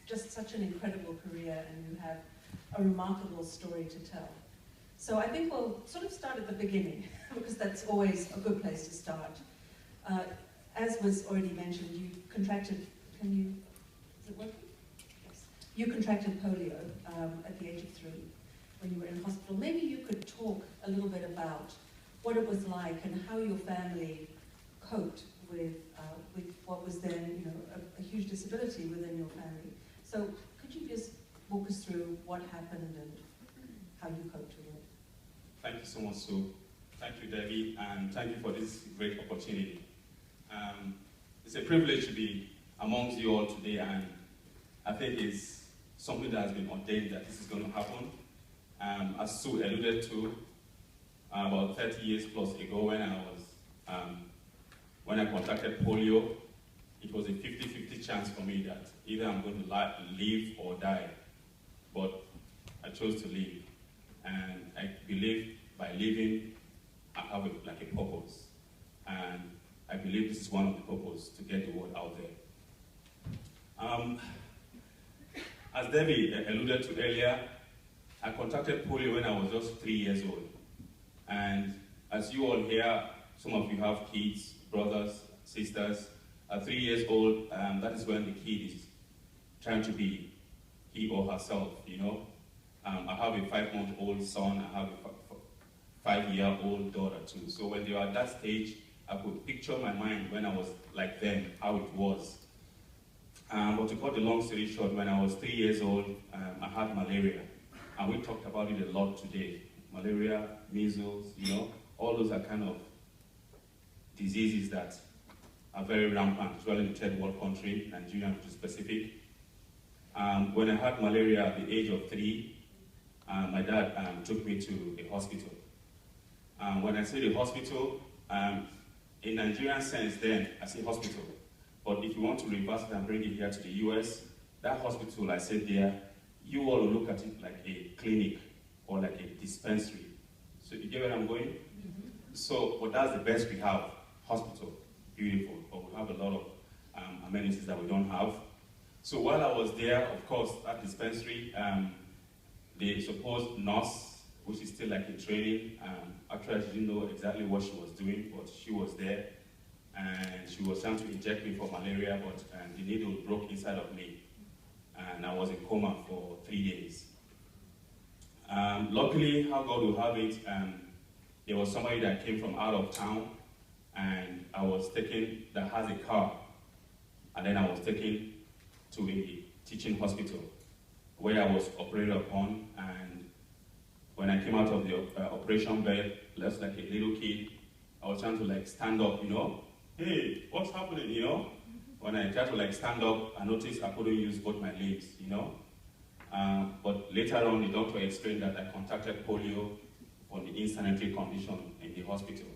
just such an incredible career, and you have a remarkable story to tell. So I think we'll sort of start at the beginning, because that's always a good place to start. As was already mentioned, you contracted, is it working? Yes. You contracted polio at the age of 3 when you were in hospital. Maybe you could talk a little bit about what it was like and how your family coped with what was then, a huge disability within your family. So could you just walk us through what happened and how you coped with it? Thank you so much, Sue. Thank you, Debbie, and thank you for this great opportunity. It's a privilege to be amongst you all today, and I think it's something that has been ordained that this is going to happen. As Sue alluded to, about 30 years plus ago, when I contracted polio, it was a 50-50 chance for me that either I'm going to live or die, but I chose to live. And I believe by living, I have a purpose. And I believe this is one of the purposes, to get the word out there. As Debbie alluded to earlier, I contracted polio when I was just 3 years old. And as you all hear, some of you have kids, brothers, sisters. At 3 years old, that is when the kid is trying to be he or herself, I have a 5-month-old son, I have a 5-year-old daughter too. So when they were at that stage, I could picture my mind when I was like them, how it was. But to cut the long story short, when I was 3 years old, I had malaria. And we talked about it a lot today. Malaria, measles, all those are kind of diseases that are very rampant, especially in the third world country, Nigeria to be specific. When I had malaria at the age of 3, my dad took me to a hospital. When I say the hospital, in Nigerian sense then, I say hospital. But if you want to reverse it and bring it here to the US, that hospital, I said there, you all will look at it like a clinic or like a dispensary. So you get where I'm going? Mm-hmm. So, but that's the best we have, hospital, beautiful. But we have a lot of amenities that we don't have. So while I was there, of course, at dispensary, the supposed nurse, which is still like in training, actually I didn't know exactly what she was doing, but she was there, and she was trying to inject me for malaria, but the needle broke inside of me, and I was in coma for 3 days. Luckily, how God will have it, there was somebody that came from out of town, and I was taken, that has a car, and then I was taken to a teaching hospital where I was operated upon, and when I came out of the operation bed, just like a little kid, I was trying to stand up, hey, what's happening, When I tried to stand up, I noticed I couldn't use both my legs, But later on, the doctor explained that I contracted polio for the insanitary condition in the hospital.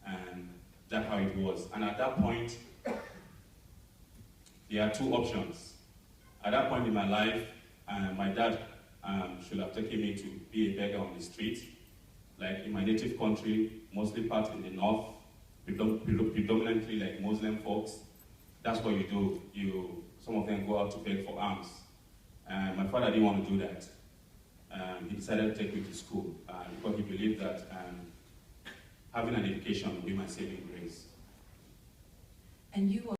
And that's how it was. And at that point, there are 2 options. At that point in my life, my dad should have taken me to be a beggar on the street. Like in my native country, mostly part in the north, predominantly like Muslim folks. That's what you do. Some of them go out to beg for alms. My father didn't want to do that. He decided to take me to school because he believed that having an education would be my saving grace. And you